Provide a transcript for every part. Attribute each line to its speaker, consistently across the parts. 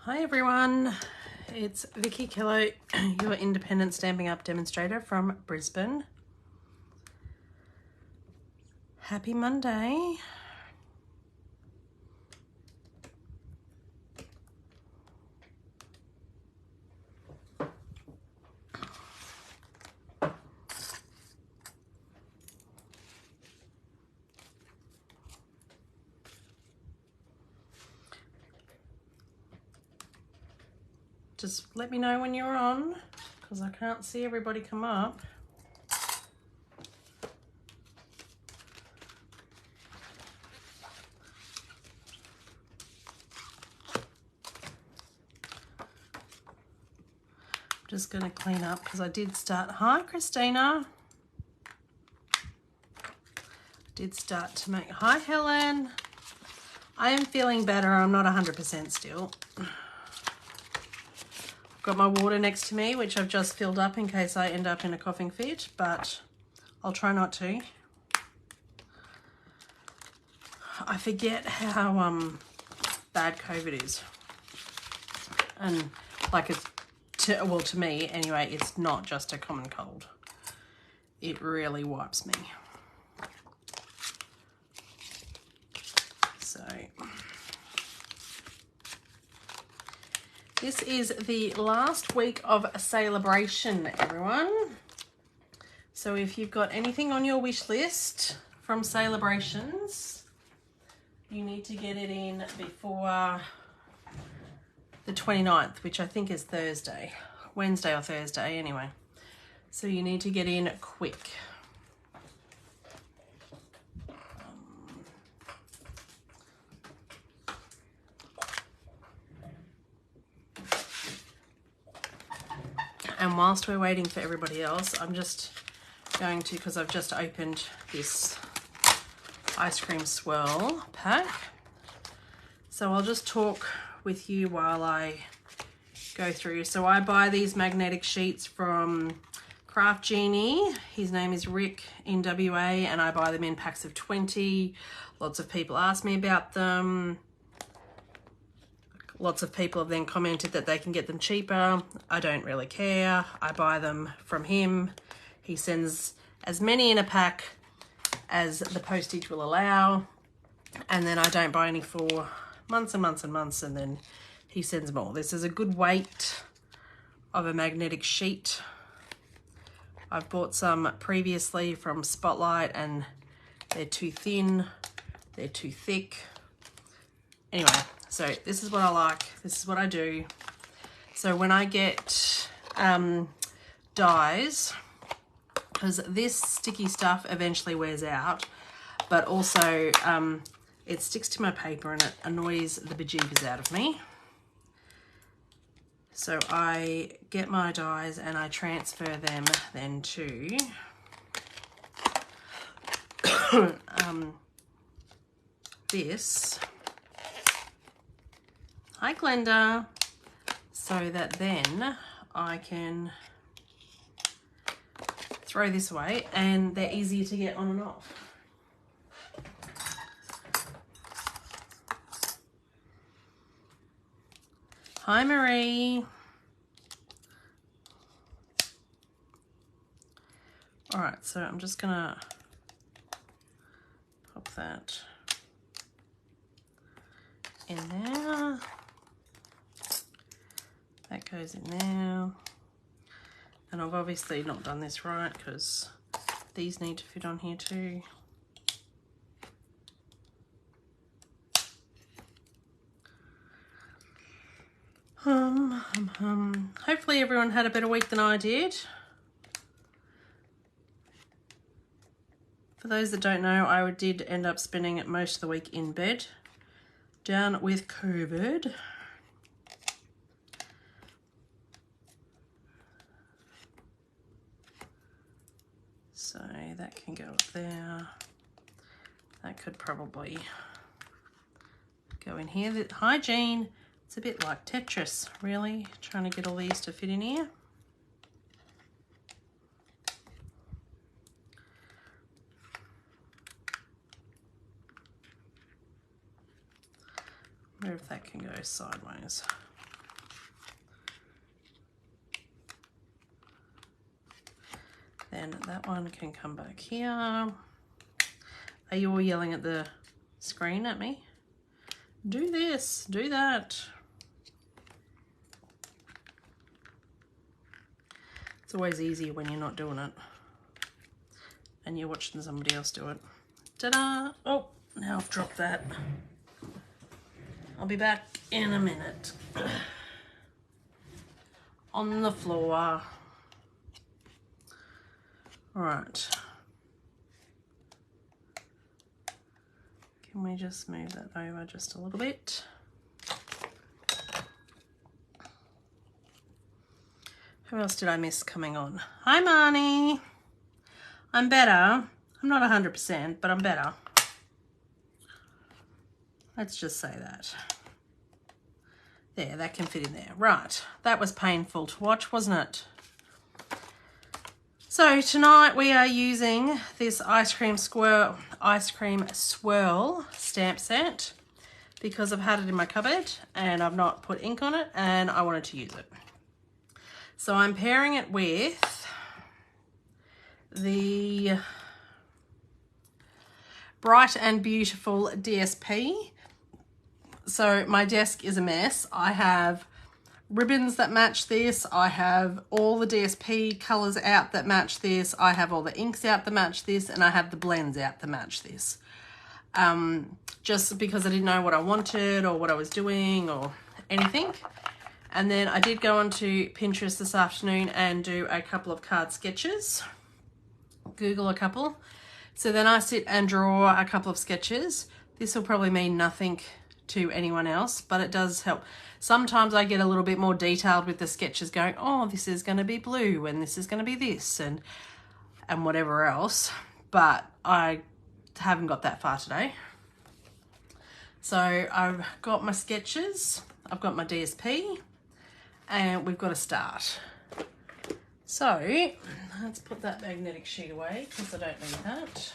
Speaker 1: Hi everyone, it's Vickie Kello, your independent Stampin' Up demonstrator from Brisbane. Happy Monday. Just let me know when you're on, because I can't see everybody come up. I'm just going to clean up because I did start. Hi Christina. Did start to make. Hi Helen. I am feeling better. I'm not 100% still. Got my water next to me, which I've just filled up in case I end up in a coughing fit, but I'll try not to. I forget how bad COVID is. And like it's, to me anyway, it's not just a common cold. It really wipes me. So this is the last week of celebration, everyone. So if you've got anything on your wish list from celebrations, you need to get it in before the 29th, which I think is Thursday, Wednesday or Thursday anyway. So you need to get in quick. And whilst we're waiting for everybody else, I'm just going to, because I've just opened this ice cream swirl pack. So I'll just talk with you while I go through. So I buy these magnetic sheets from Craft Genie. His name is Rick in WA, and I buy them in packs of 20. Lots of people ask me about them. Lots of people have then commented that they can get them cheaper. I don't really care. I buy them from him. He sends as many in a pack as the postage will allow. And then I don't buy any for months and months and months, and then he sends more. This is a good weight of a magnetic sheet. I've bought some previously from Spotlight and they're too thin, they're too thick. Anyway, so this is what I like, this is what I do. So when I get dies, because this sticky stuff eventually wears out, but also it sticks to my paper and it annoys the bejeebers out of me. So I get my dies and I transfer them then to this. Hi Glenda. So that then I can throw this away and they're easier to get on and off. Hi Marie. All right, so I'm just gonna pop that in there. That goes in there. And I've obviously not done this right because these need to fit on here too. Hopefully everyone had a better week than I did. For those that don't know, I did end up spending most of the week in bed, down with COVID. So that can go up there. That could probably go in here. Hi Jean. It's a bit like Tetris, really, trying to get all these to fit in here. Wonder if that can go sideways. then that one can come back here. Are you all yelling at the screen at me? Do this, do that. It's always easier when you're not doing it and you're watching somebody else do it. Ta-da! Oh, now I've dropped that. I'll be back in a minute. On the floor. All right. Can we just move that over just a little bit? Who else did I miss coming on? Hi, Marnie. I'm better. I'm not 100%, but I'm better. Let's just say that. There, that can fit in there. Right, that was painful to watch, wasn't it? So tonight we are using this ice cream swirl stamp set because I've had it in my cupboard and I've not put ink on it and I wanted to use it. So I'm pairing it with the Bright and Beautiful DSP. So my desk is a mess. I have ribbons that match this. I have all the DSP colors out that match this. I have all the inks out that match this, and I have the blends out that match this. Just because I didn't know what I wanted or what I was doing or anything. And then I did go onto Pinterest this afternoon and do a couple of card sketches. Google a couple. So then I sit and draw a couple of sketches. This will probably mean nothing to anyone else, but it does help. Sometimes I get a little bit more detailed with the sketches going, oh, this is going to be blue and this is going to be this and whatever else, but I haven't got that far today. So I've got my sketches, I've got my DSP, and we've got to start. So let's put that magnetic sheet away because I don't need that.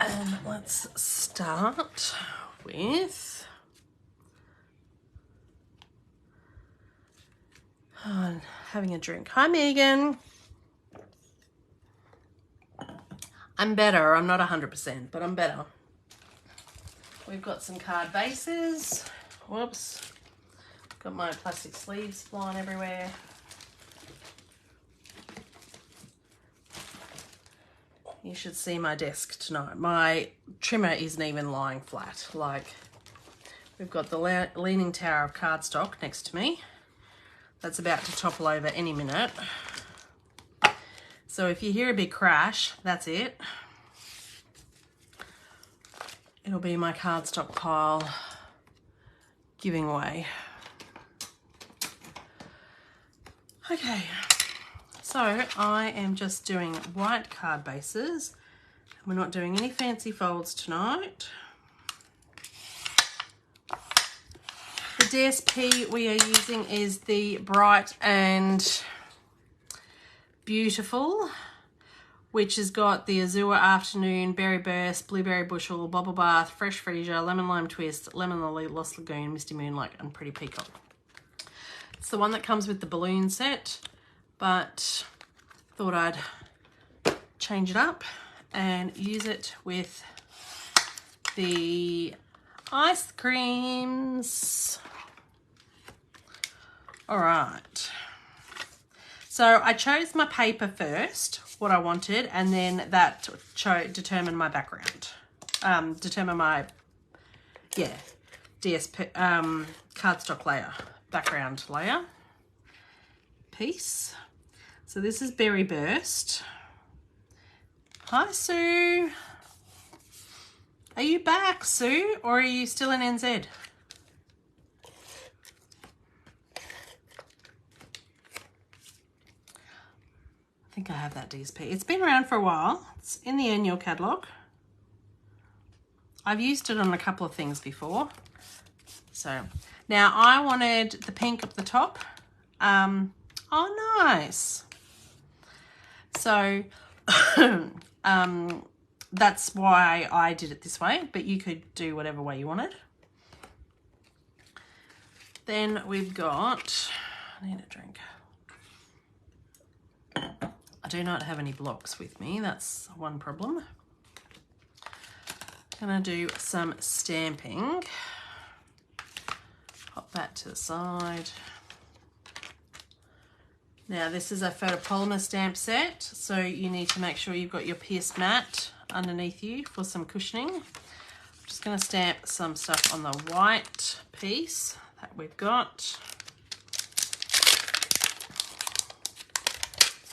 Speaker 1: And let's start with having a drink. Hi, Megan. I'm better. I'm not 100%, but I'm better. We've got some card bases. Whoops. Got my plastic sleeves flying everywhere. You should see my desk tonight. My trimmer isn't even lying flat. Like, we've got the Leaning Tower of cardstock next to me. That's about to topple over any minute. So if you hear a big crash, that's it. It'll be my cardstock pile giving way. Okay. So I am just doing white card bases. We're not doing any fancy folds tonight. The DSP we are using is the Bright and Beautiful, which has got the Azure Afternoon, Berry Burst, Blueberry Bushel, Bubble Bath, Fresh Freesia, Lemon Lime Twist, Lemon Lily, Lost Lagoon, Misty Moonlight, and Pretty Peacock. It's the one that comes with the balloon set, but thought I'd change it up and use it with the ice creams. All right. So I chose my paper first, what I wanted, and then that determined my background. Determined my, DSP, cardstock layer, background layer piece. So this is Berry Burst. Hi, Sue. Are you back, Sue, or are you still in NZ? I think I have that DSP. It's been around for a while. It's in the annual catalogue. I've used it on a couple of things before. So now I wanted the pink up the top. Oh, nice. So that's why I did it this way, but you could do whatever way you wanted. Then we've got, I need a drink. do not have any blocks with me. That's one problem. I'm going to do some stamping. Pop that to the side. Now this is a photopolymer stamp set, so you need to make sure you've got your pierced mat underneath you for some cushioning. I'm just going to stamp some stuff on the white piece that we've got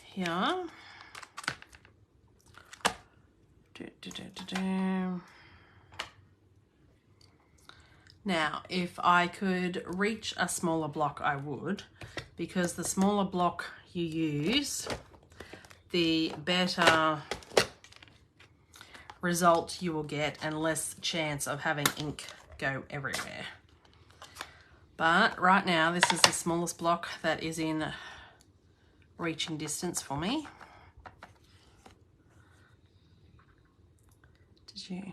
Speaker 1: here. Now, if I could reach a smaller block, I would, because the smaller block you use, the better result you will get and less chance of having ink go everywhere. But right now, this is the smallest block that is in reaching distance for me. Did you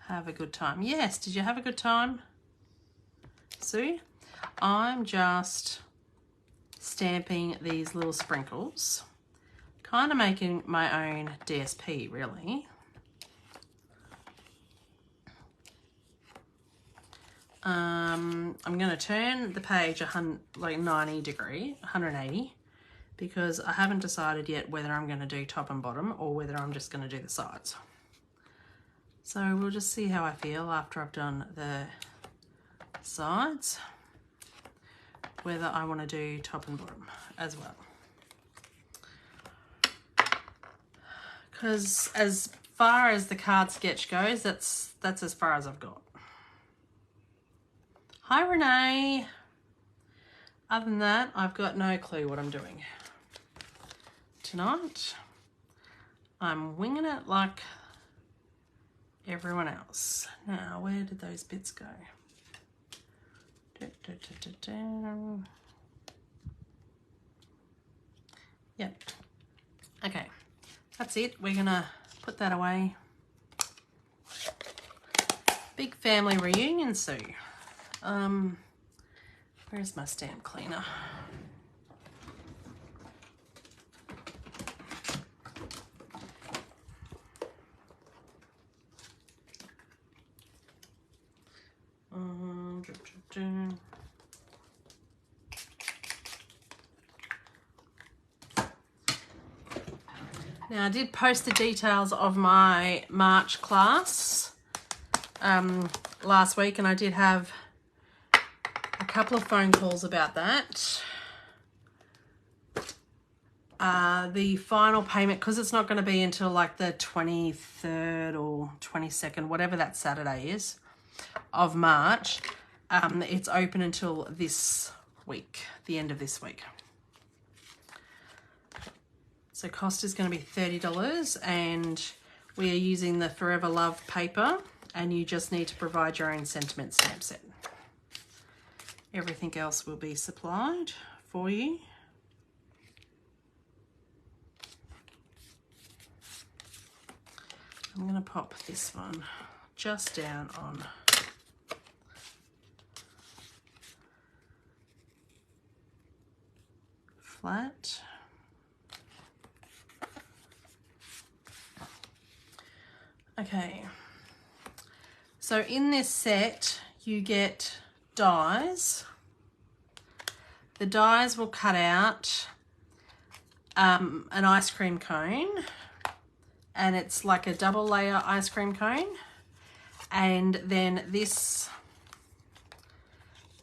Speaker 1: have a good time? Yes, did you have a good time, Sue? I'm just stamping these little sprinkles, kind of making my own DSP, really. I'm going to turn the page like 180, because I haven't decided yet whether I'm going to do top and bottom or whether I'm just going to do the sides. So we'll just see how I feel after I've done the sides, whether I want to do top and bottom as well. Because as far as the card sketch goes, that's as far as I've got. Hi Renee. Other than that, I've got no clue what I'm doing tonight. I'm winging it like everyone else. Now, where did those bits go? Yep. Okay, that's it. We're gonna put that away. Big family reunion, Sue. Where's my stamp cleaner? Now, I did post the details of my March class last week, and I did have a couple of phone calls about that. The final payment, because it's not going to be until like the 23rd or 22nd, whatever that Saturday is, of March, it's open until this week, the end of this week. So cost is going to be $30, and we are using the Forever Love paper, and you just need to provide your own sentiment stamp set. Everything else will be supplied for you. I'm going to pop this one just down on flat. Okay, so in this set you get dies. The dies will cut out an ice cream cone, and it's like a double layer ice cream cone, and then this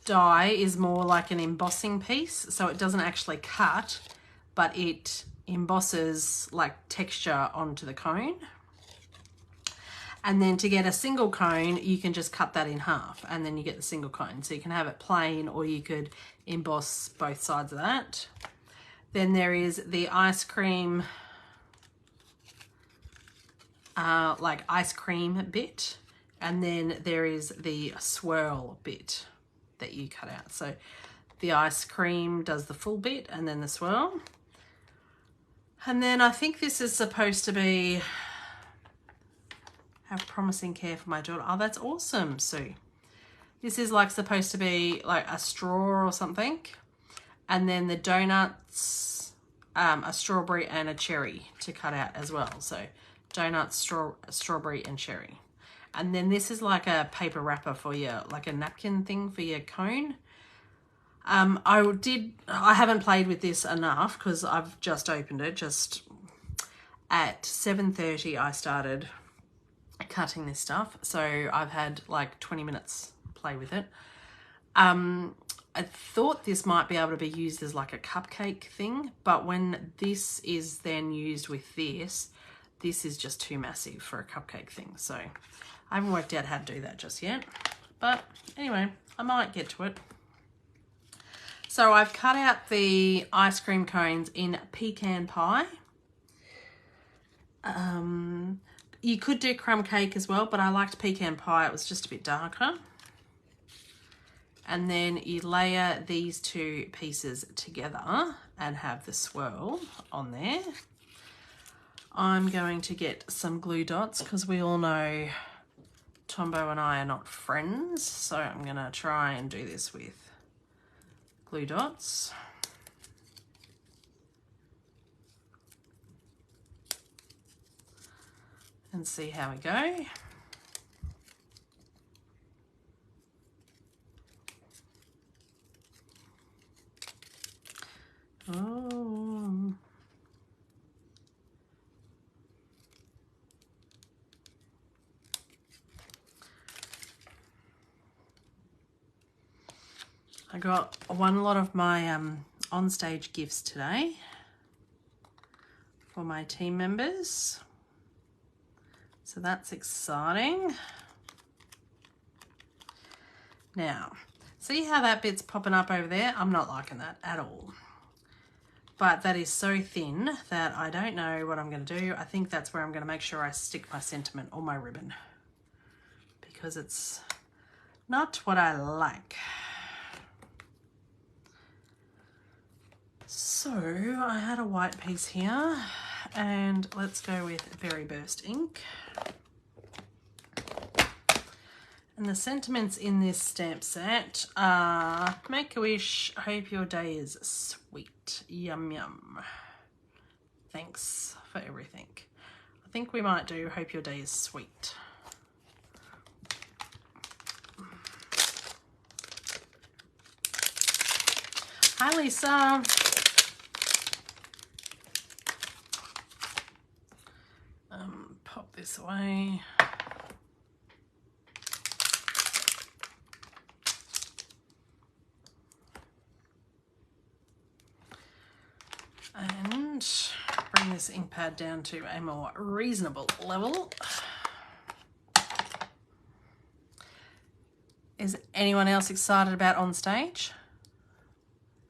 Speaker 1: die is more like an embossing piece, so it doesn't actually cut, but it embosses like texture onto the cone. And then to get a single cone, you can just cut that in half, and then you get the single cone. So you can have it plain, or you could emboss both sides of that. Then there is the ice cream, like ice cream bit. And then there is the swirl bit that you cut out. So the ice cream does the full bit, and then the swirl. And then I think this is supposed to be have promising care for my daughter. Oh, that's awesome, Sue. This is like supposed to be like a straw or something. And then the donuts a strawberry and a cherry to cut out as well. So donut, strawberry and cherry. And then this is like a paper wrapper for your, like a napkin thing for your cone. I haven't played with this enough because I've just opened it. Just at 7:30 I started cutting this stuff. So I've had like 20 minutes play with it. I thought this might be able to be used as like a cupcake thing, but when this is then used with this is just too massive for a cupcake thing. So I haven't worked out how to do that just yet. But anyway, I might get to it. So I've cut out the ice cream cones in pecan pie. You could do crumb cake as well, but I liked pecan pie. It was just a bit darker. And then you layer these two pieces together and have the swirl on there. I'm going to get some glue dots because we all know Tombo and I are not friends. So I'm going to try and do this with glue dots. And see how we go. Oh. I got one lot of my on-stage gifts today for my team members. So that's exciting. Now, see how that bit's popping up over there? I'm not liking that at all. But that is so thin that I don't know what I'm going to do. I think that's where I'm going to make sure I stick my sentiment or my ribbon, because it's not what I like. So I had a white piece here, and let's go with Berry Burst ink. And the sentiments in this stamp set are make a wish, hope your day is sweet, yum yum. Thanks for everything. I think we might do hope your day is sweet. Hi Lisa. Pop this away. And bring this ink pad down to a more reasonable level. Is anyone else excited about On Stage?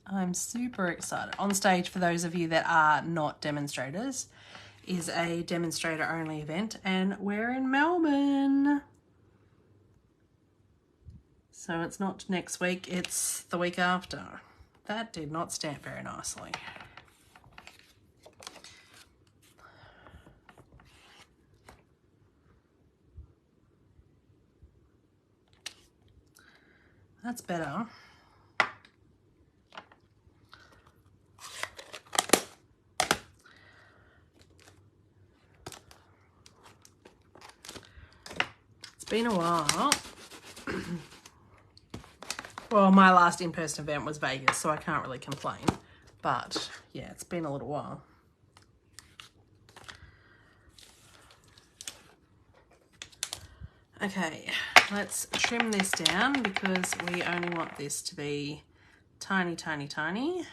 Speaker 1: I'm super excited. On Stage, for those of you that are not demonstrators, is a demonstrator only event, and we're in Melbourne. So it's not next week, it's the week after. That did not stamp very nicely. That's better. It's been a while. Well, my last in-person event was Vegas, so I can't really complain. But yeah, it's been a little while. Okay, let's trim this down because we only want this to be tiny, tiny, tiny.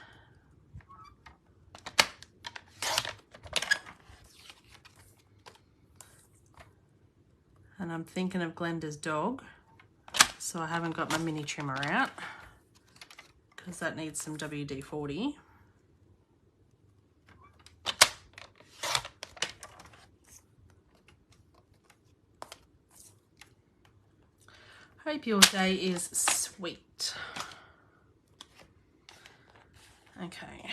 Speaker 1: And I'm thinking of Glenda's dog, so I haven't got my mini trimmer out because that needs some WD-40. Hope your day is sweet. Okay.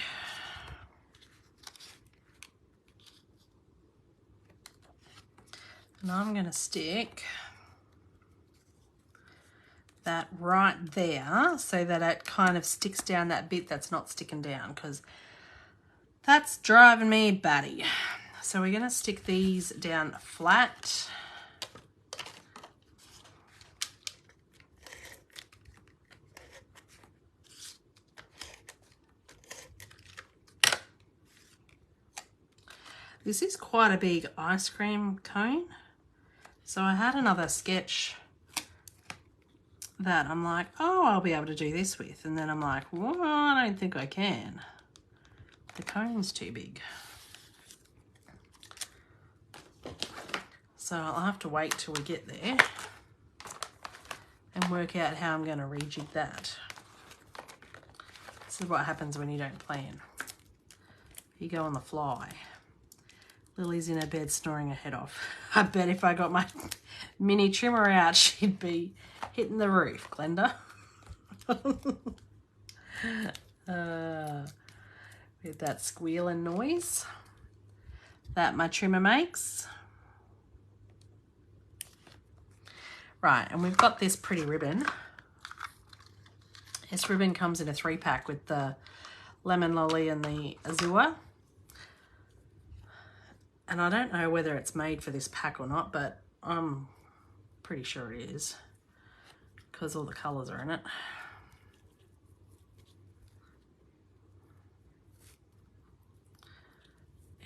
Speaker 1: And I'm going to stick that right there so that it kind of sticks down that bit that's not sticking down, because That's driving me batty. So we're going to stick these down flat. This is quite a big ice cream cone. So I had another sketch that I'm like, oh, I'll be able to do this with. And then I'm like, well, I don't think I can. The cone's too big. So I'll have to wait till we get there and work out how I'm going to rejig that. This is what happens when you don't plan. You go on the fly. Lily's in her bed snoring her head off. I bet if I got my mini trimmer out, she'd be hitting the roof, Glenda. With that squealing noise that my trimmer makes. Right, and we've got this pretty ribbon. This ribbon comes in a 3-pack with the Lemon Lolly and the Azure. And I don't know whether it's made for this pack or not, but I'm pretty sure it is because all the colours are in it.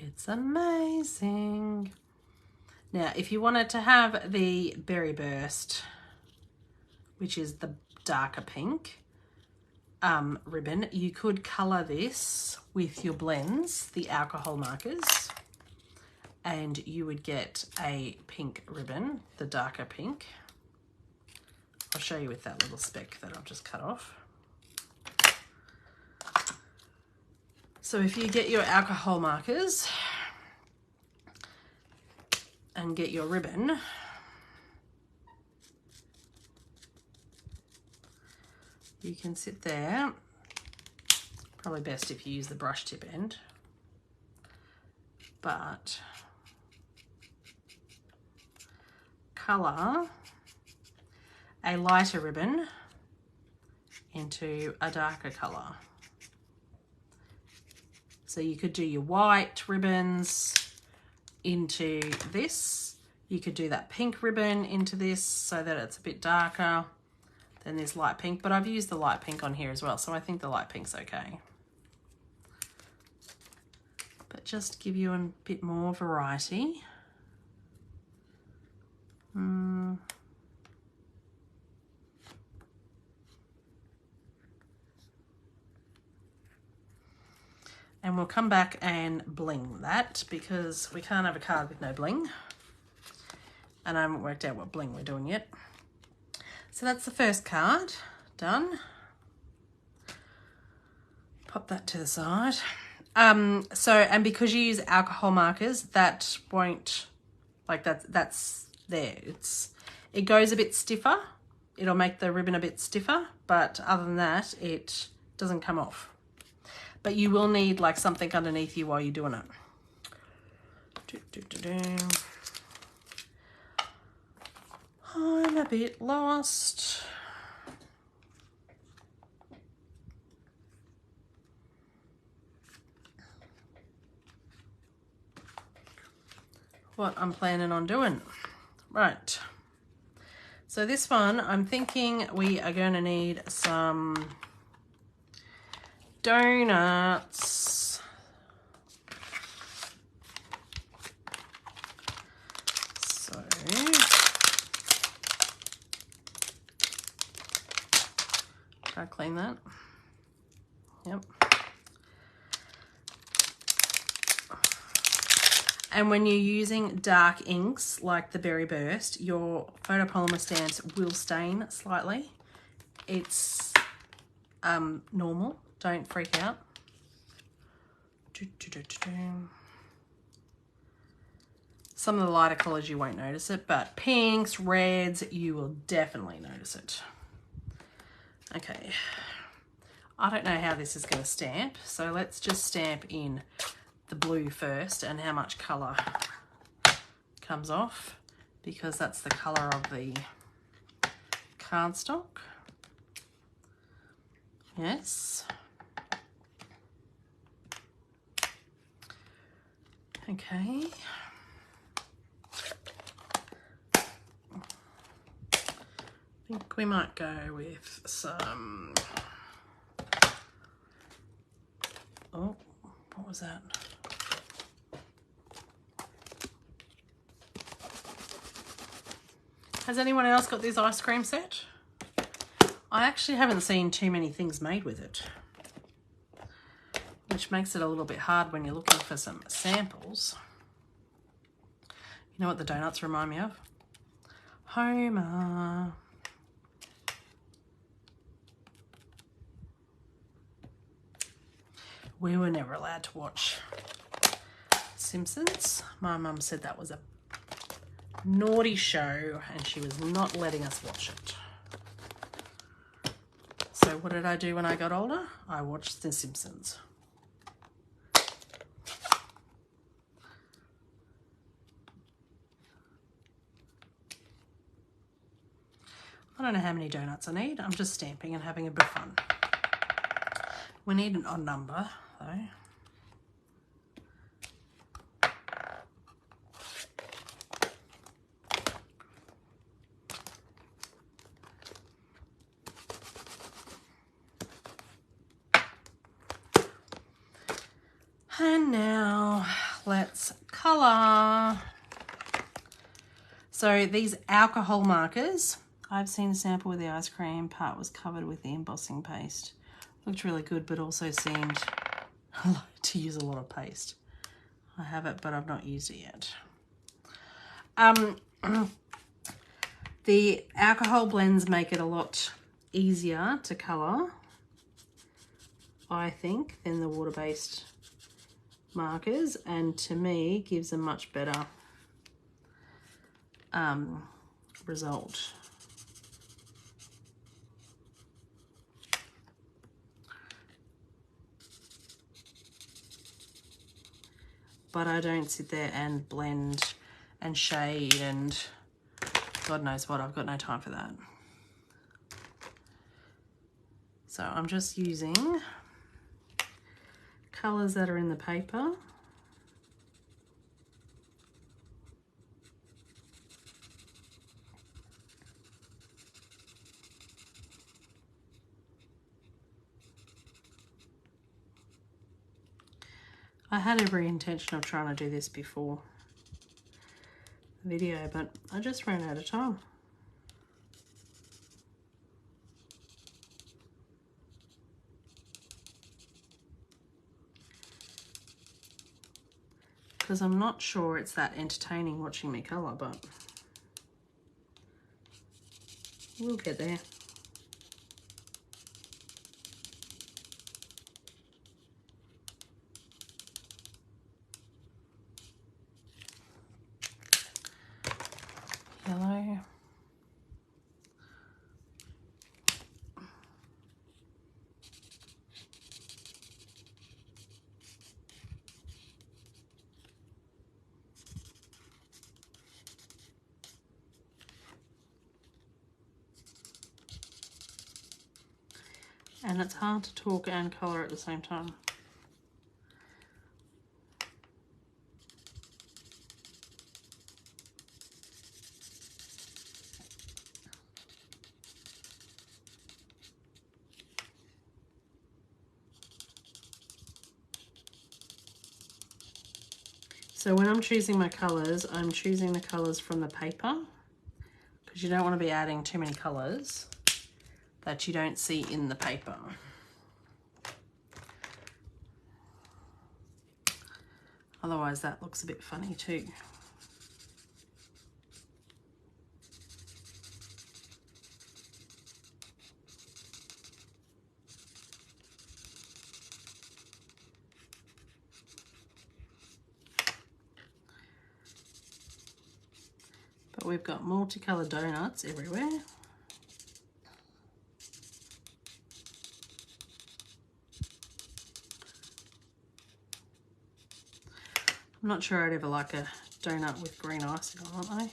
Speaker 1: It's amazing. Now, if you wanted to have the Berry Burst, which is the darker pink ribbon, you could colour this with your blends, the alcohol markers, and you would get a pink ribbon, the darker pink. I'll show you with that little speck that I've just cut off. So if you get your alcohol markers and get your ribbon, you can sit there. Probably best if you use the brush tip end, but colour a lighter ribbon into a darker colour. So you could do your white ribbons into this. You could do that pink ribbon into this so that it's a bit darker than this light pink, but I've used the light pink on here as well, so I think the light pink's okay. But just give you a bit more variety. And we'll come back and bling that because we can't have a card with no bling. And I haven't worked out what bling we're doing yet. So that's the first card done. Pop that to the side. And because you use alcohol markers, that won't, like that's there. It goes a bit stiffer. It'll make the ribbon a bit stiffer, but other than that, it doesn't come off. But you will need like something underneath you while you're doing it. I'm a bit lost. What I'm planning on doing. Right. So this one, I'm thinking we are going to need some donuts. So try to clean that. Yep. And when you're using dark inks like the Berry Burst, your photopolymer stamps will stain slightly. It's normal. Don't freak out. Some of the lighter colours you won't notice it, but pinks, reds, you will definitely notice it. Okay. I don't know how this is going to stamp, so let's just stamp in the blue first and how much colour comes off, because that's the colour of the cardstock. Yes. Okay. I think we might go with some, oh, what was that? Has anyone else got this ice cream set? I actually haven't seen too many things made with it, which makes it a little bit hard when you're looking for some samples. You know what the donuts remind me of? Homer. We were never allowed to watch Simpsons. My mum said that was a naughty show and she was not letting us watch it. So what did I do when I got older? I watched The Simpsons. I don't know how many donuts I need. I'm just stamping and having a bit of fun. We need an odd number though. And now let's colour. So these alcohol markers, I've seen a sample with the ice cream. Part was covered with the embossing paste. Looked really good, but also seemed to use a lot of paste. I have it, but I've not used it yet. The alcohol blends make it a lot easier to colour, I think, than the water-based markers, and to me gives a much better result. But I don't sit there and blend and shade and God knows what. I've got no time for that. So I'm just using colours that are in the paper. I had every intention of trying to do this before the video, but I just ran out of time. Because I'm not sure it's that entertaining watching me colour, but we'll get there. Yellow. And it's hard to talk and colour at the same time. So when I'm choosing my colours, I'm choosing the colours from the paper, because you don't want to be adding too many colours that you don't see in the paper. Otherwise that looks a bit funny too. But we've got multicoloured donuts everywhere. I'm not sure I'd ever like a donut with green icing on, aren't they?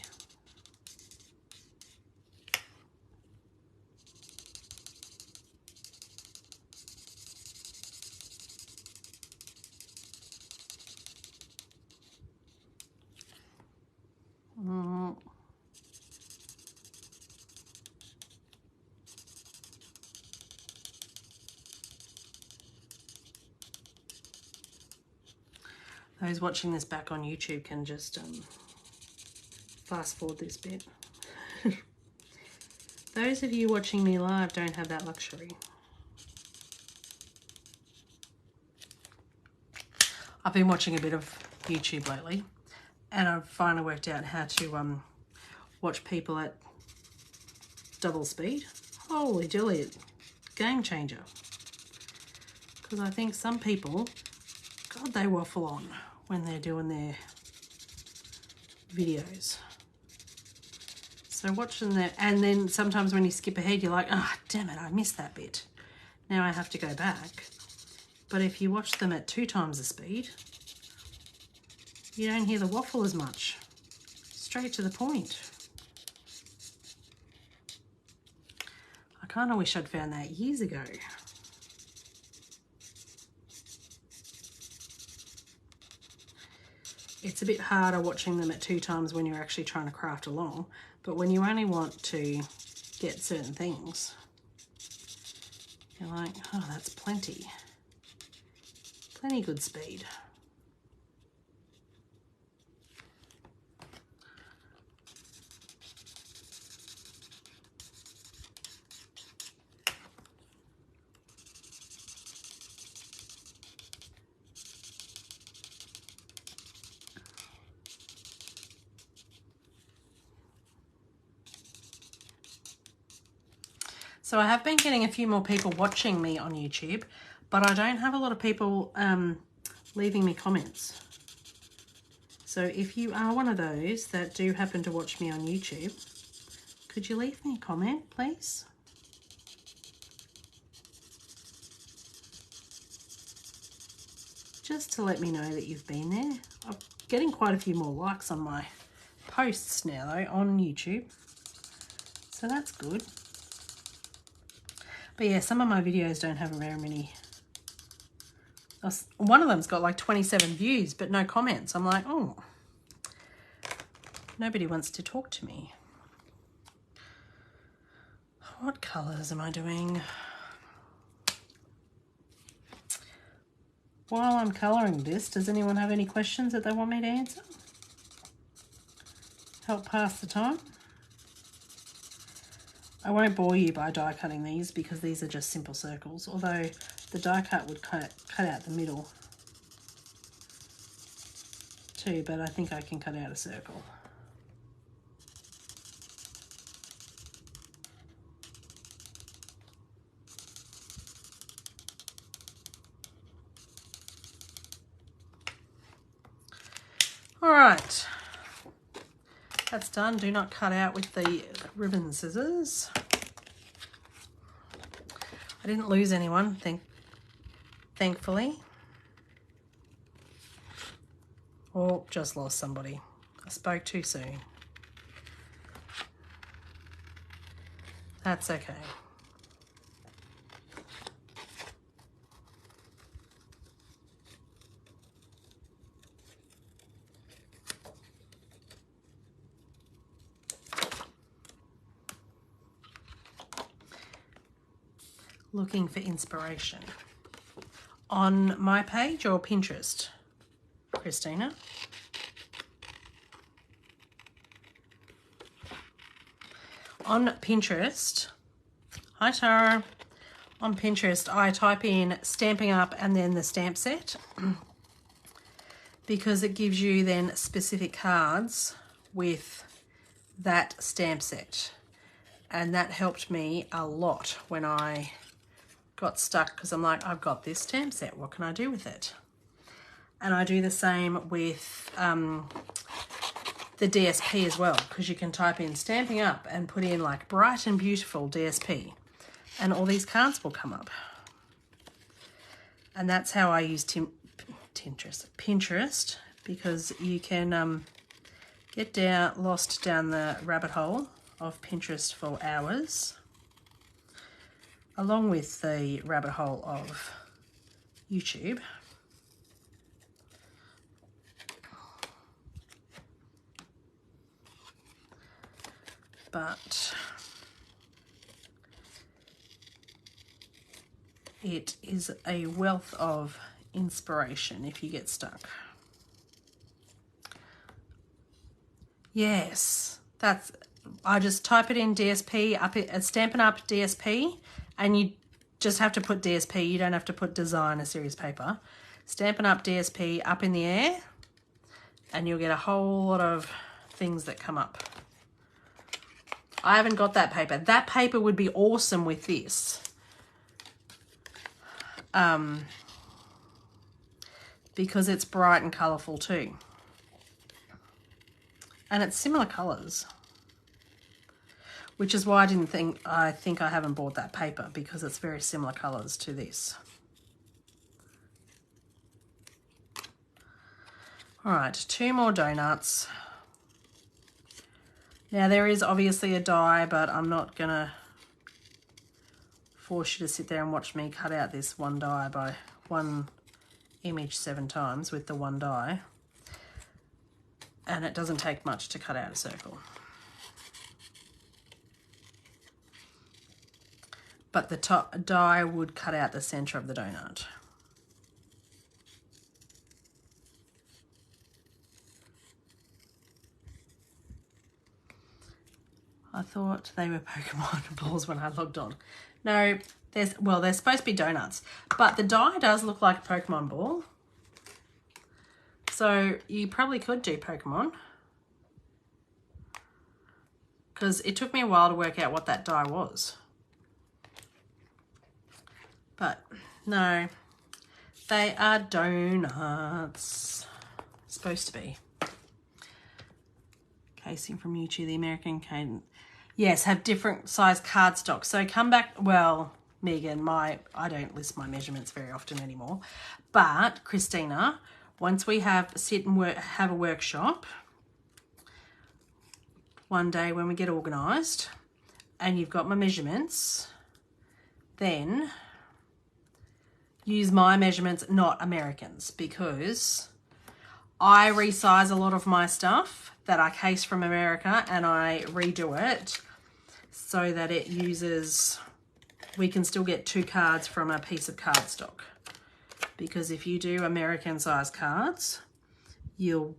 Speaker 1: Those watching this back on YouTube can just fast forward this bit. Those of you watching me live don't have that luxury. I've been watching a bit of YouTube lately, and I've finally worked out how to watch people at double speed. Holy jolly, game changer. Because I think some people, God, they waffle on when they're doing their videos. So watching that, and then sometimes when you skip ahead, you're like, ah, oh, damn it, I missed that bit. Now I have to go back. But if you watch them at 2 times the speed, you don't hear the waffle as much. Straight to the point. I kind of wish I'd found that years ago. It's a bit harder watching them at 2 times when you're actually trying to craft along, but when you only want to get certain things, you're like, oh, that's plenty. Plenty good speed. So I have been getting a few more people watching me on YouTube, but I don't have a lot of people leaving me comments. So if you are one of those that do happen to watch me on YouTube, could you leave me a comment, please? Just to let me know that you've been there. I'm getting quite a few more likes on my posts now, though, on YouTube. So that's good. But yeah, some of my videos don't have very many. One of them's got like 27 views, but no comments. I'm like, oh, nobody wants to talk to me. What colours am I doing? While I'm colouring this, does anyone have any questions that they want me to answer? Help pass the time? I won't bore you by die cutting these because these are just simple circles, although the die cut would cut out the middle too, but I think I can cut out a circle. All right, that's done. Do not cut out with the ribbon scissors. I didn't lose anyone, thankfully. Or just lost somebody. I spoke too soon. That's okay. Looking for inspiration on my page or Pinterest, Christina? On Pinterest, hi Tara. On Pinterest, I type in Stamping Up and then the stamp set because it gives you then specific cards with that stamp set. And that helped me a lot when I got stuck because I'm like, I've got this stamp set, what can I do with it? And I do the same with the DSP as well, because you can type in Stamping Up and put in like Bright and Beautiful DSP and all these cards will come up. And that's how I use Pinterest, because you can get lost down the rabbit hole of Pinterest for hours, along with the rabbit hole of YouTube. But it is a wealth of inspiration if you get stuck. Yes, that's, I just type it in DSP, up it, Stampin' Up! DSP, and you just have to put DSP. You don't have to put designer series paper. Stampin' Up! DSP up in the air, and you'll get a whole lot of things that come up. I haven't got that paper. That paper would be awesome with this. Because it's bright and colourful too. And it's similar colours. Which is why I think I haven't bought that paper, because it's very similar colours to this. All right, 2 more donuts. Now there is obviously a die, but I'm not gonna force you to sit there and watch me cut out this one die by one image 7 times with the one die. And it doesn't take much to cut out a circle. But the top die would cut out the center of the donut. I thought they were Pokemon balls when I logged on. No, they're supposed to be donuts, but the die does look like a Pokemon ball. So you probably could do Pokemon, because it took me a while to work out what that die was. But no, they are donuts. Supposed to be. Casing from YouTube, the American cadence. Yes, have different size cardstock. So come back, well, Megan, I don't list my measurements very often anymore. But Christina, once we have have a workshop one day when we get organised and you've got my measurements, then use my measurements, not Americans, because I resize a lot of my stuff that I case from America and I redo it so that it uses, we can still get 2 cards from a piece of cardstock. Because if you do American size cards, you'll,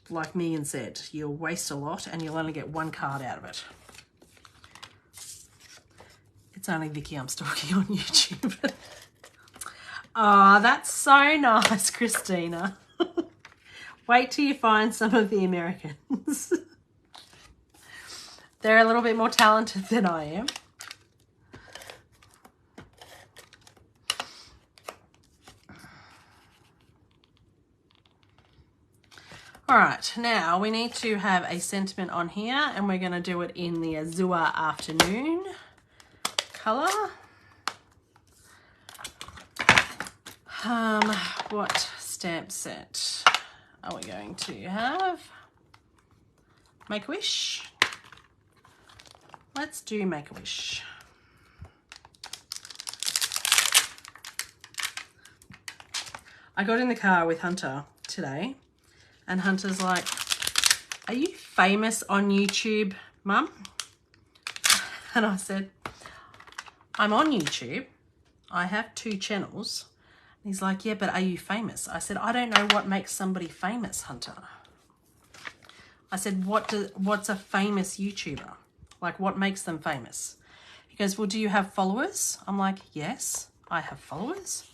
Speaker 1: like Megan said, you'll waste a lot and you'll only get 1 card out of it. It's only Vickie I'm stalking on YouTube. Oh, that's so nice, Christina. Wait till you find some of the Americans. They're a little bit more talented than I am. All right, now we need to have a sentiment on here, and we're going to do it in the Azure Afternoon colour. What stamp set are we going to have? Make-A-Wish. Let's do Make-A-Wish. I got in the car with Hunter today, and Hunter's like, "Are you famous on YouTube, Mum?" And I said, "I'm on YouTube. I have 2 channels." And he's like, "Yeah, but are you famous?" I said, "I don't know what makes somebody famous, Hunter." I said, what's a famous YouTuber? Like, what makes them famous? He goes, "Well, do you have followers?" I'm like, "Yes, I have followers.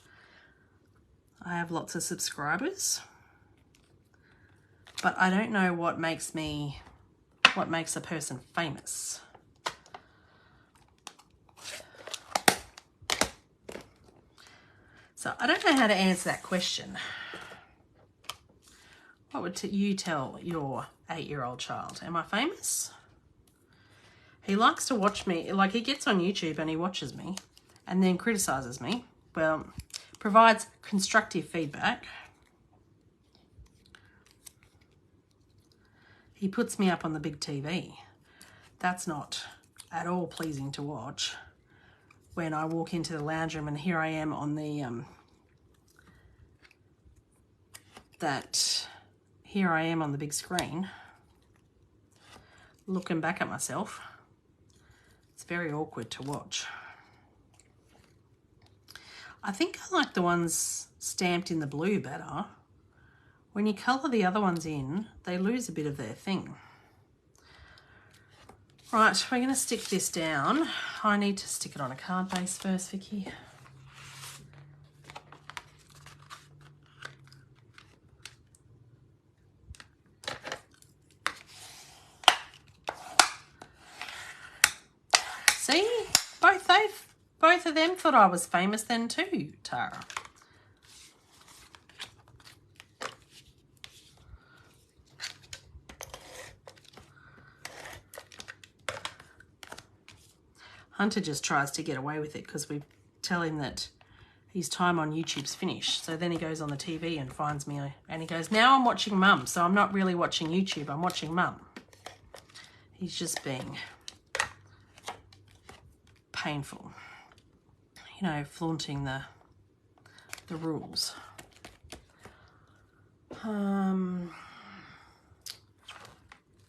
Speaker 1: I have lots of subscribers. But I don't know what makes a person famous." So I don't know how to answer that question. What would you tell your 8-year-old child? Am I famous? He likes to watch me, like he gets on YouTube and he watches me and then criticizes me. Well, provides constructive feedback. He puts me up on the big TV. That's not at all pleasing to watch. When I walk into the lounge room and here I am on the, here I am on the big screen, looking back at myself. It's very awkward to watch. I think I like the ones stamped in the blue better. When you colour the other ones in, they lose a bit of their thing. Right, we're going to stick this down. I need to stick it on a card base first, Vickie. See, both of them thought I was famous then too, Tara. Hunter just tries to get away with it because we tell him that his time on YouTube's finished. So then he goes on the TV and finds me and he goes, now I'm watching Mum. So I'm not really watching YouTube, I'm watching Mum. He's just being painful. You know, flaunting the rules.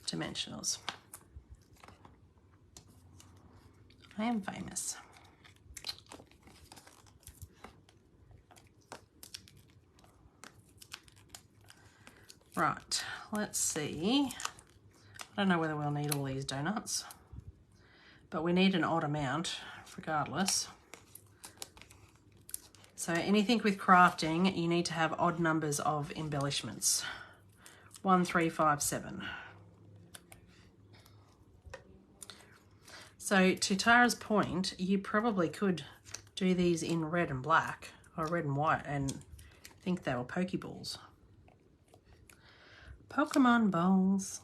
Speaker 1: Dimensionals. I am famous. Right, let's see. I don't know whether we'll need all these donuts, but we need an odd amount regardless. So anything with crafting, you need to have odd numbers of embellishments. 1, 3, 5, 7. So to Tara's point, you probably could do these in red and black or red and white and think they were Pokeballs. Pokemon balls.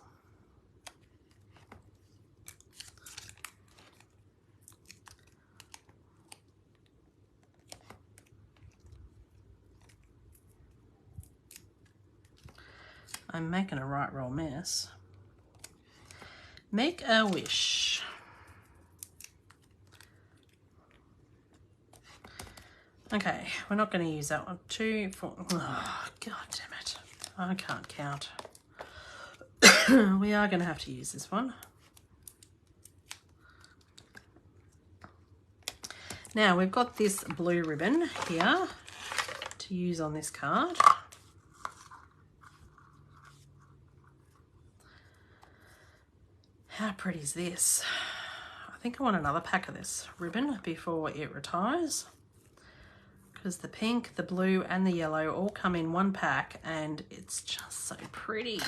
Speaker 1: I'm making a right roll mess. Make a wish. Okay, we're not going to use that one. 2, 4. Oh, God damn it. I can't count. We are going to have to use this one. Now, we've got this blue ribbon here to use on this card. How pretty is this? I think I want another pack of this ribbon before it retires, because the pink, the blue and the yellow all come in one pack and it's just so pretty.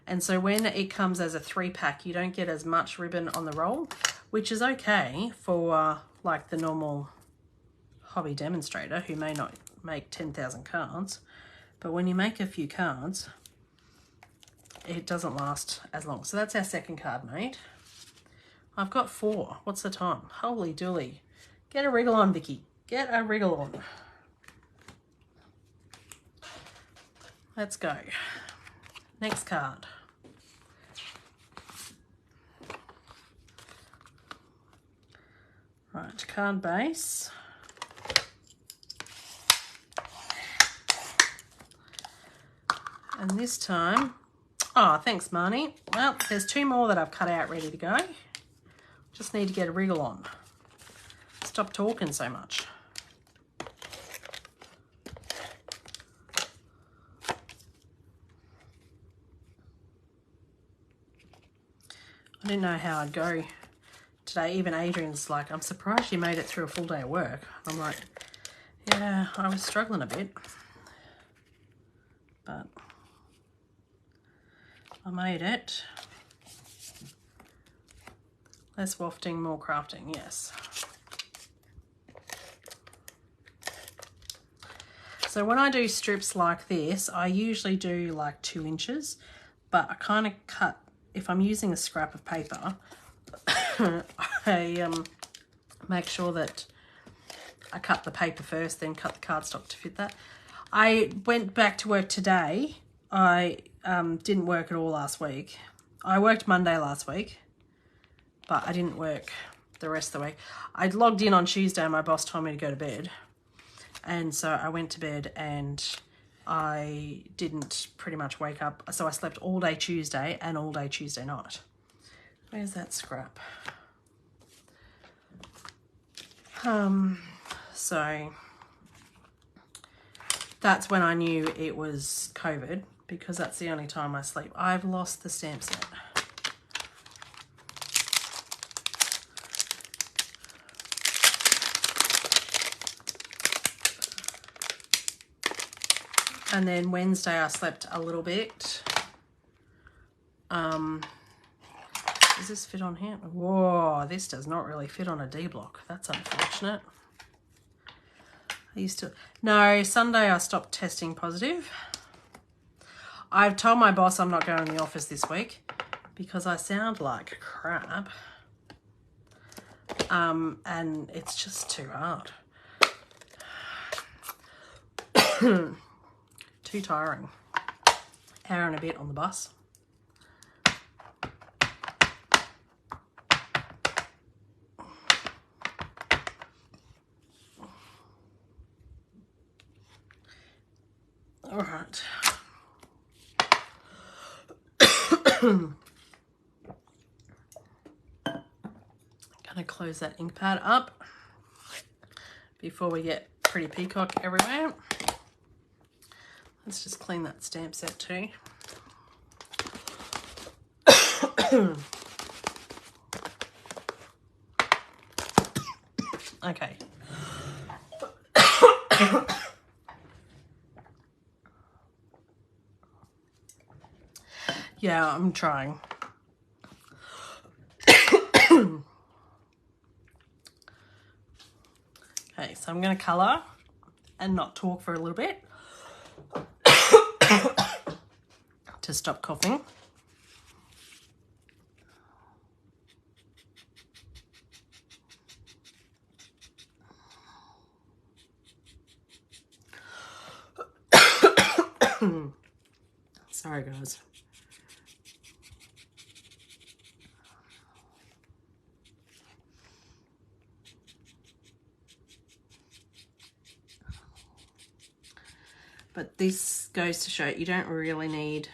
Speaker 1: And so when it comes as a 3-pack, you don't get as much ribbon on the roll, which is okay for like the normal hobby demonstrator who may not make 10,000 cards. But when you make a few cards, it doesn't last as long. So that's our second card made. I've got 4. What's the time? Holy dooly. Get a wriggle on, Vickie. Get a wriggle on. Let's go. Next card. Right, card base. And this time, oh, thanks, Marnie. Well, there's 2 more that I've cut out ready to go. Just need to get a wriggle on. Stop talking so much. I didn't know how I'd go today. Even Adrian's like, I'm surprised you made it through a full day of work. I'm like, yeah, I was struggling a bit, but I made it. Less wafting, more crafting, yes. So when I do strips like this, I usually do like 2 inches, but I kind of cut, if I'm using a scrap of paper, I make sure that I cut the paper first, then cut the cardstock to fit that. I went back to work today. I didn't work at all last week. I worked Monday last week, but I didn't work the rest of the week. I logged in on Tuesday and my boss told me to go to bed. And so I went to bed and I didn't pretty much wake up. So I slept all day Tuesday and all day Tuesday night. Where's that scrap? So that's when I knew it was COVID, because that's the only time I sleep. I've lost the stamp set. And then Wednesday I slept a little bit. Does this fit on here? Whoa, this does not really fit on a D block. That's unfortunate. I used to... No, Sunday I stopped testing positive. I've told my boss I'm not going to the office this week because I sound like crap. And it's just too hard. Too tiring. Hour and a bit on the bus. All right. Gonna close that ink pad up before we get pretty peacock everywhere. Let's just clean that stamp set too. Okay. Yeah, I'm trying. Okay, so I'm going to colour and not talk for a little bit to stop coughing. Sorry, guys. But this goes to show you don't really need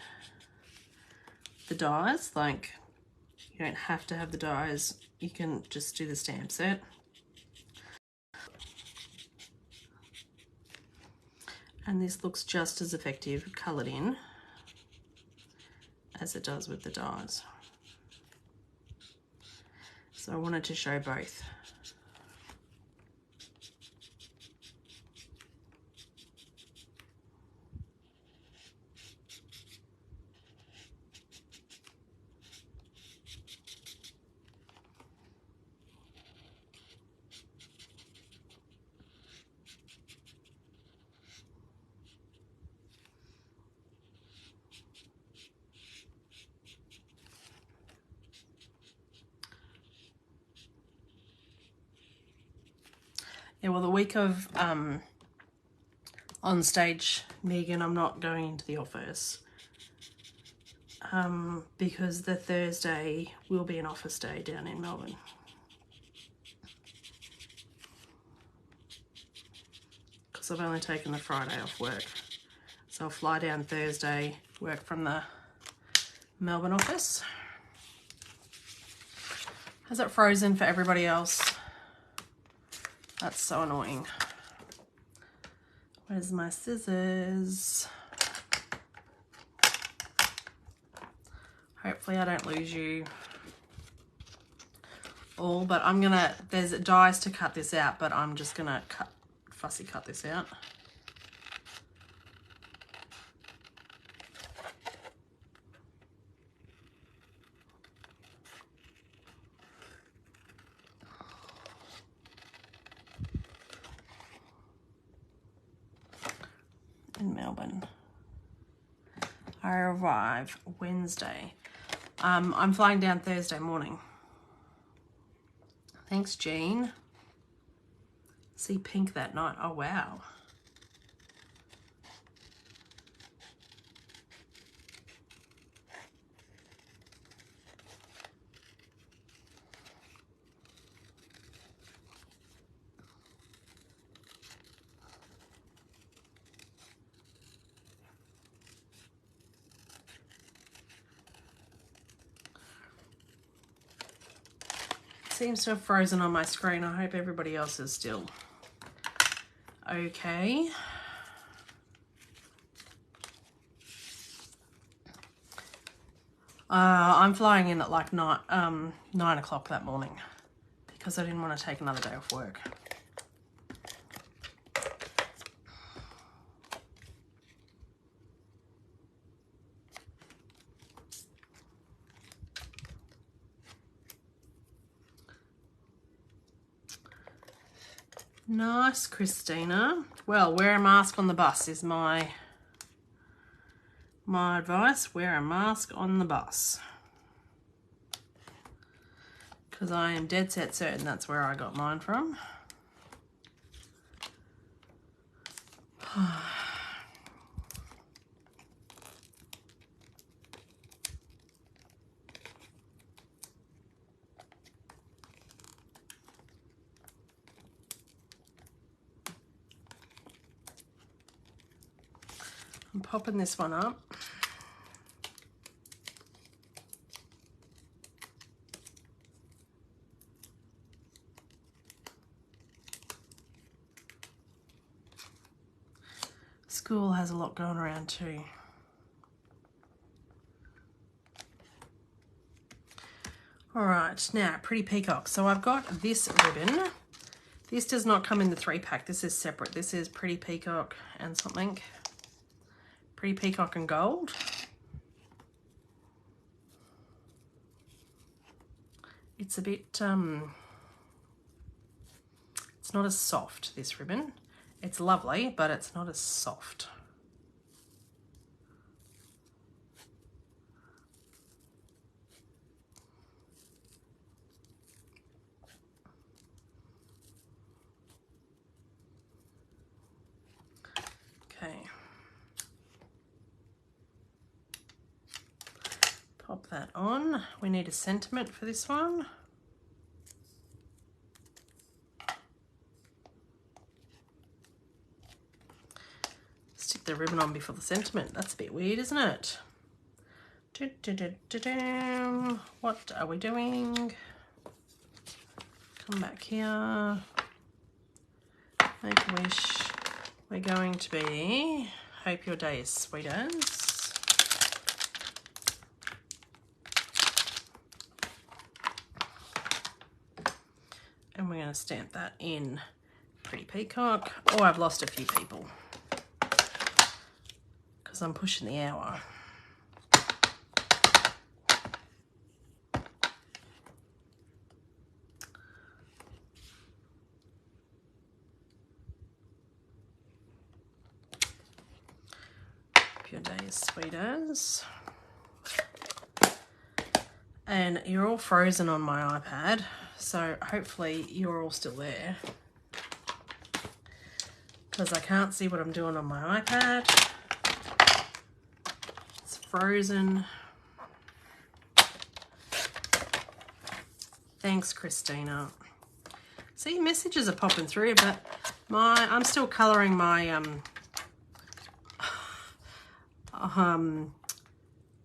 Speaker 1: the dies. Like, you don't have to have the dies. You can just do the stamp set. And this looks just as effective coloured in as it does with the dies. So I wanted to show both. Yeah, well, the week of on stage, Megan, I'm not going into the office because the Thursday will be an office day down in Melbourne. Because I've only taken the Friday off work. So I'll fly down Thursday, work from the Melbourne office. Has it frozen for everybody else? That's so annoying. Where's my scissors? Hopefully I don't lose you all, but I'm gonna, there's dies to cut this out, but I'm just gonna fussy cut this out. In Melbourne. I arrive Wednesday. I'm flying down Thursday morning. Thanks, Jean. See pink that night. Oh, wow. Seems to have frozen on my screen. I hope everybody else is still okay. I'm flying in at like 9 o'clock that morning because I didn't want to take another day off work. Nice, Christina. Well, wear a mask on the bus is my advice. Wear a mask on the bus. Because I am dead set certain that's where I got mine from. I'm popping this one up. School has a lot going around too. All right, now Pretty Peacock. So I've got this ribbon. This does not come in the 3-pack. This is separate. This is Pretty Peacock and something. Pretty Peacock and Gold. It's a bit, it's not as soft, this ribbon. It's lovely, but it's not as soft. Okay. Pop that on. We need a sentiment for this one. Stick the ribbon on before the sentiment. That's a bit weird, isn't it? What are we doing? Come back here. Make a wish. We're going to be Hope Your Day is Sweet As. And we're going to stamp that in Pretty Peacock. Oh, I've lost a few people because I'm pushing the hour. Your Day is Sweet As. And you're all frozen on my iPad, so hopefully you're all still there, because I can't see what I'm doing on my iPad. It's frozen. Thanks, Christina. See, messages are popping through, but I'm still colouring my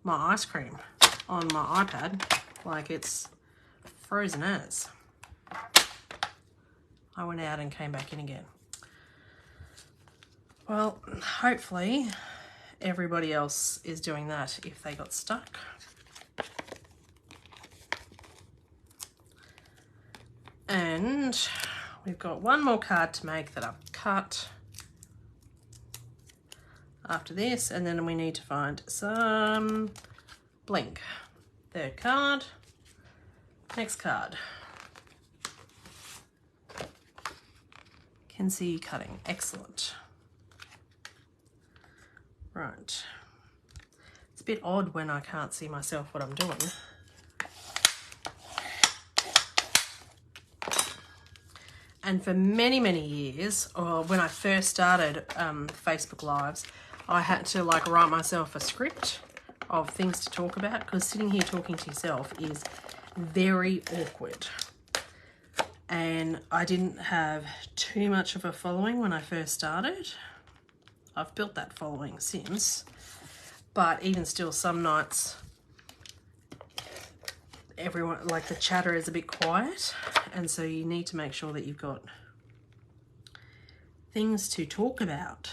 Speaker 1: my ice cream on my iPad, like it's frozen as. I went out and came back in again. Well, hopefully everybody else is doing that if they got stuck. And we've got one more card to make that I've cut after this, and then we need to find some blink. Third card. Next card. Can see you cutting. Excellent. Right. It's a bit odd when I can't see myself what I'm doing. And for many, many years, or when I first started Facebook Lives, I had to like write myself a script of things to talk about, because sitting here talking to yourself is very awkward. And I didn't have too much of a following when I first started. I've built that following since, but even still, some nights everyone, like the chatter is a bit quiet, and so you need to make sure that you've got things to talk about,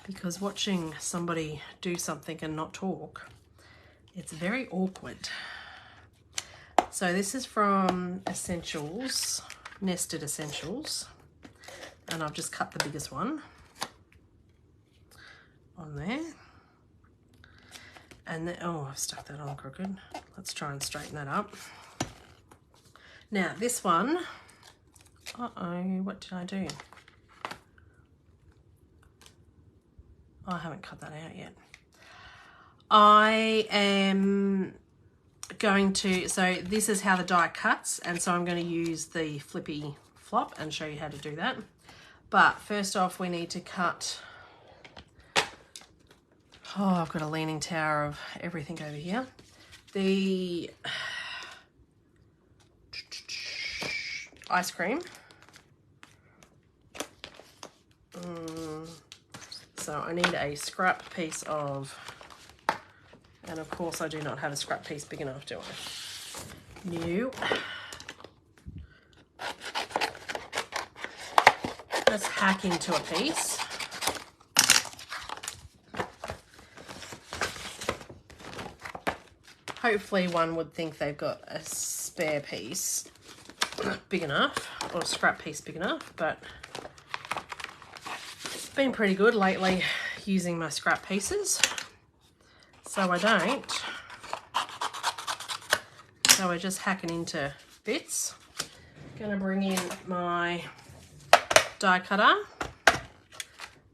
Speaker 1: because watching somebody do something and not talk, it's very awkward. So this is from Essentials, Nested Essentials, and I've just cut the biggest one on there. And then, oh, I've stuck that on crooked. Let's try and straighten that up. Now this one, Uh-oh, what did I do? Oh, I haven't cut that out yet. I am going to, so this is how the die cuts, and so I'm going to use the flippy flop and show you how to do that. But first off, we need to cut, oh, I've got a leaning tower of everything over here. The ice cream. So I need a scrap piece of, and of course I do not have a scrap piece big enough, do I? No. Let's hack into a piece. Hopefully one would think they've got a spare piece big enough, or a scrap piece big enough, but it's been pretty good lately using my scrap pieces, so I don't. So we're just hacking into bits. Gonna bring in my die cutter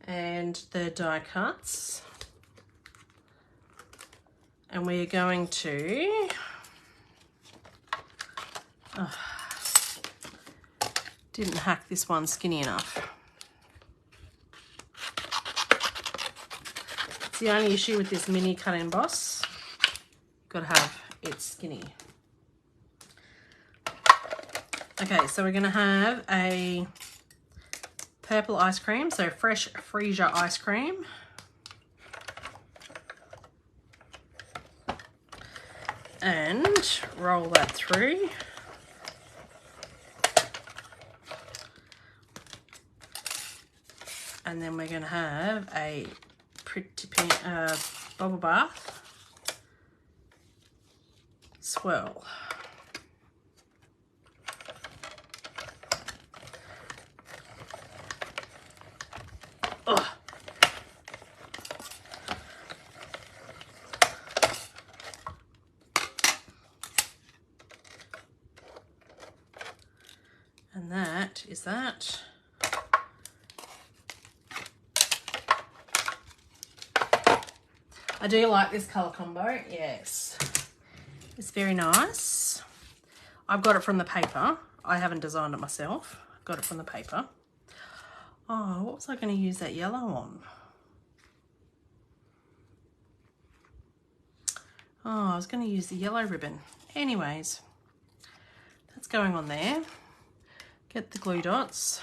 Speaker 1: and the die cuts, and we're going to didn't hack this one skinny enough. It's the only issue with this mini cut and emboss. Gotta have it skinny. Okay, so we're gonna have a purple ice cream, so fresh freesia ice cream. And roll that through. And then we're gonna have a pretty pink bubble bath swirl. Ugh. And that is that. I do like this colour combo, yes. It's very nice. I've got it from the paper. I haven't designed it myself. Got it from the paper. Oh, what was I going to use that yellow on? Oh, I was going to use the yellow ribbon. Anyways, that's going on there. Get the glue dots.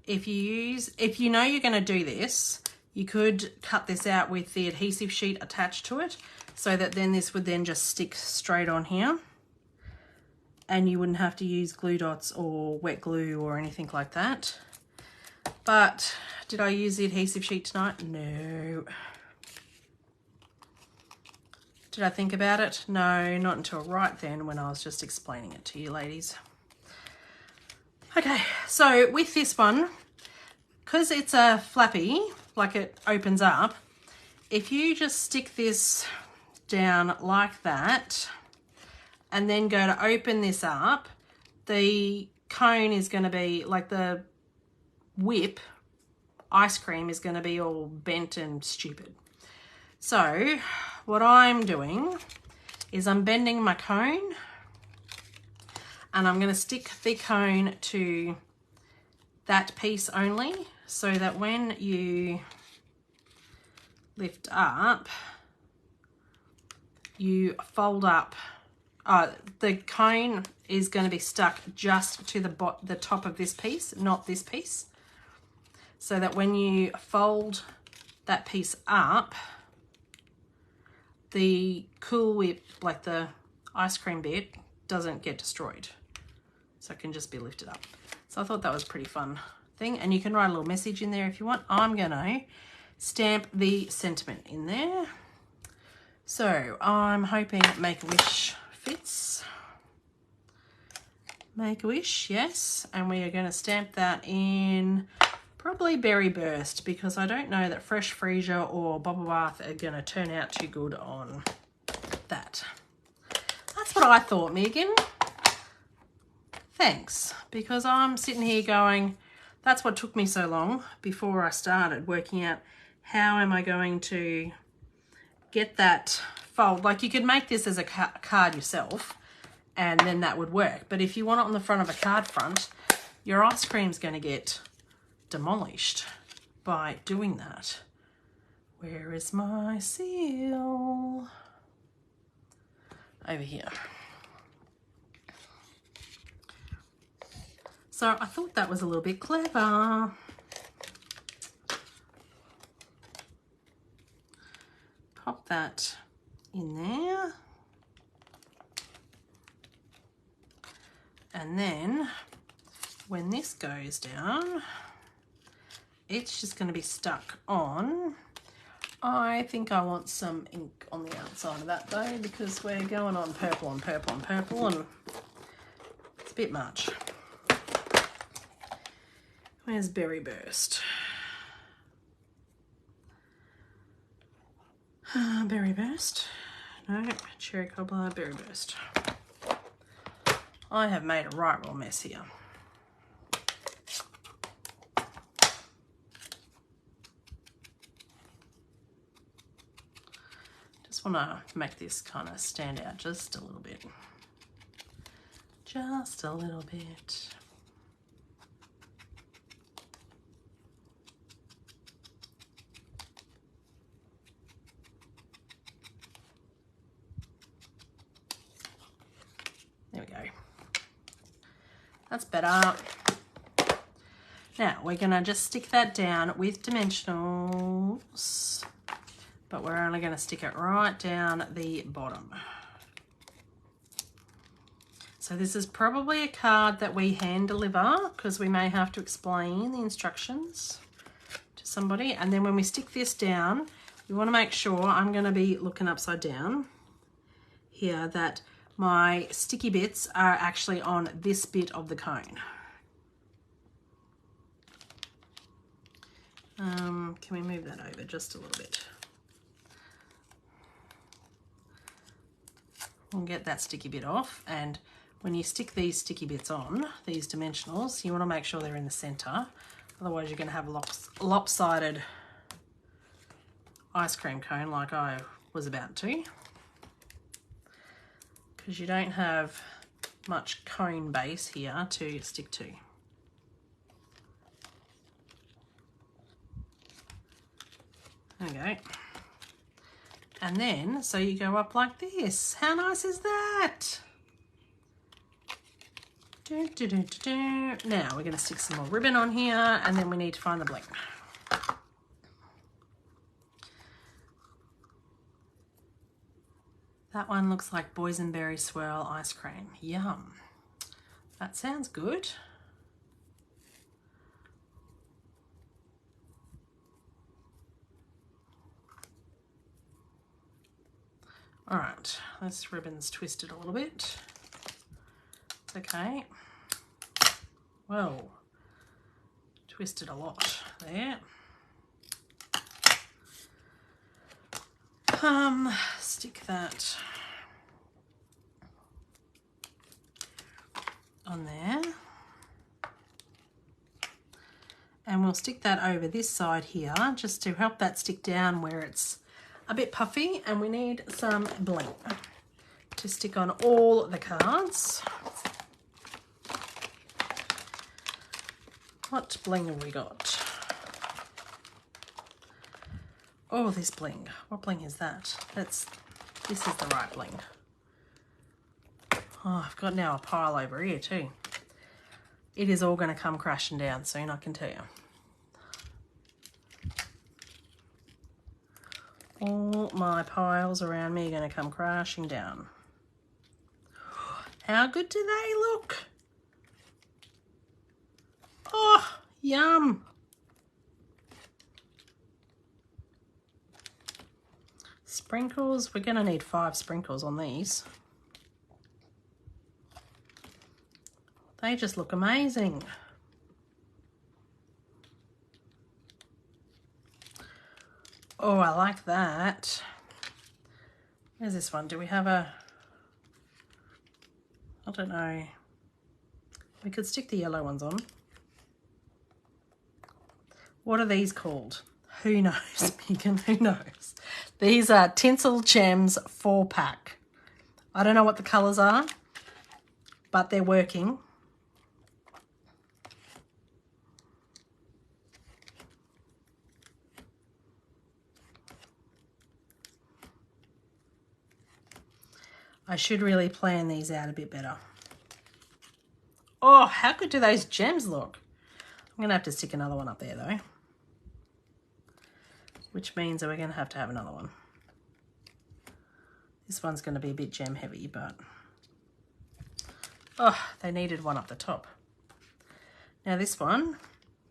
Speaker 1: If you know you're going to do this, you could cut this out with the adhesive sheet attached to it, so that then this would then just stick straight on here, and you wouldn't have to use glue dots or wet glue or anything like that. But did I use the adhesive sheet tonight? No. Did I think about it? No, not until right then when I was just explaining it to you ladies. Okay, so with this one, because it's a flappy, like it opens up, if you just stick this down like that and then go to open this up, the cone is going to be, like the whip ice cream is going to be all bent and stupid. So what I'm doing is I'm bending my cone, and I'm going to stick the cone to that piece only, so that when you lift up, you fold up. The cone is going to be stuck just to the top of this piece, not this piece, so that when you fold that piece up, the Cool Whip, like the ice cream bit, doesn't get destroyed. So it can just be lifted up. So I thought that was a pretty fun thing. And you can write a little message in there if you want. I'm going to stamp the sentiment in there. So I'm hoping Make-A-Wish fits. Make-A-Wish, yes. And we are going to stamp that in probably Berry Burst, because I don't know that Fresh Freesia or Bubble Bath are going to turn out too good on that. That's what I thought, Megan. Thanks, because I'm sitting here going, that's what took me so long before I started working out how am I going to get that fold. Like, you could make this as a card yourself and then that would work. But if you want it on the front of a card front, your ice cream's going to get demolished by doing that. Where is my seal? Over here. So I thought that was a little bit clever. Pop that in there. And then when this goes down, it's just going to be stuck on. I think I want some ink on the outside of that though, because we're going on purple and purple and purple, and it's a bit much. Where's Berry Burst? Berry Burst. No, Cherry Cobbler, Berry Burst. I have made a right royal mess here. Just want to make this kind of stand out just a little bit. Just a little bit. There we go. That's better. Now we're gonna just stick that down with dimensionals, but we're only gonna stick it right down the bottom. So this is probably a card that we hand deliver, because we may have to explain the instructions to somebody. And then when we stick this down, we want to make sure, I'm going to be looking upside down here, that my sticky bits are actually on this bit of the cone. Can we move that over just a little bit? We'll get that sticky bit off. And when you stick these sticky bits on, these dimensionals, you want to make sure they're in the center. Otherwise you're going to have a lopsided ice cream cone like I was about to, because you don't have much cone base here to stick to. There we go. And then, so you go up like this. How nice is that? Now we're going to stick some more ribbon on here, and then we need to find the bling. That one looks like boysenberry swirl ice cream. Yum. That sounds good. All right, this ribbon's twisted a little bit. It's okay. Whoa, twisted a lot there. Stick that on there. And we'll stick that over this side here just to help that stick down where it's a bit puffy, and we need some bling to stick on all the cards. What bling have we got? Oh, this bling. What bling is that? This is the right bling. Oh, I've got now a pile over here too. It is all going to come crashing down soon, I can tell you. All my piles around me are going to come crashing down. How good do they look? Oh, yum. Sprinkles, we're going to need 5 sprinkles on these. They just look amazing. Oh, I like that. Where's this one? Do we have a... I don't know. We could stick the yellow ones on. What are these called? Who knows, Megan? Who knows? These are Tinsel Gems 4-pack. I don't know what the colours are, but they're working. I should really plan these out a bit better. Oh, how good do those gems look? I'm going to have to stick another one up there though. Which means that we're going to have another one. This one's going to be a bit gem heavy, but... oh, they needed one up the top. Now this one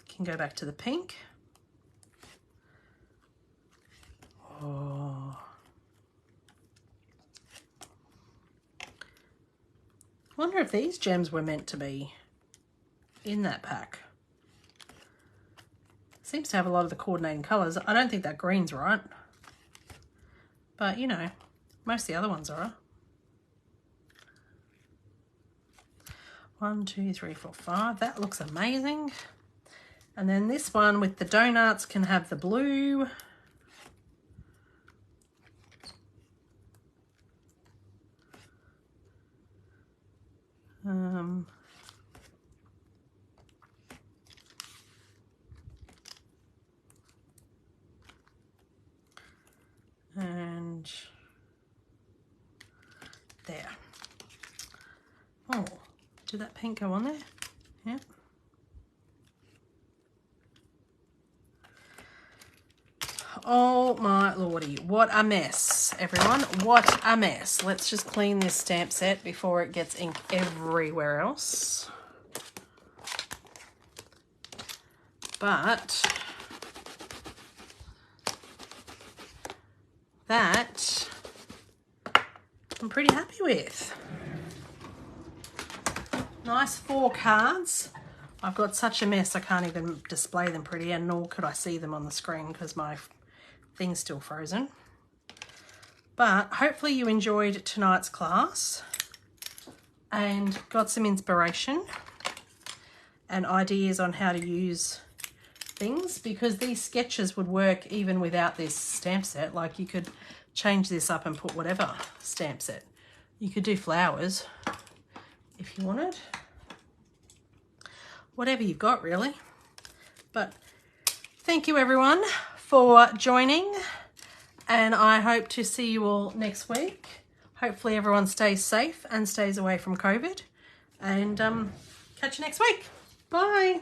Speaker 1: can go back to the pink. Oh... I wonder if these gems were meant to be in that pack. Seems to have a lot of the coordinating colours. I don't think that green's right. But, you know, most of the other ones are. 1, 2, 3, 4, 5. That looks amazing. And then this one with the donuts can have the blue. And there. Oh, did that pink go on there? Yeah. Oh my lordy, what a mess, everyone. What a mess. Let's just clean this stamp set before it gets ink everywhere else. But that I'm pretty happy with. Nice 4 cards. I've got such a mess I can't even display them pretty, and nor could I see them on the screen because my thing's still frozen. But hopefully you enjoyed tonight's class and got some inspiration and ideas on how to use things, because these sketches would work even without this stamp set. Like, you could change this up and put whatever stamp set. You could do flowers if you wanted. Whatever you've got, really. But thank you everyone for joining, and I hope to see you all next week. Hopefully everyone stays safe and stays away from COVID, and catch you next week. Bye.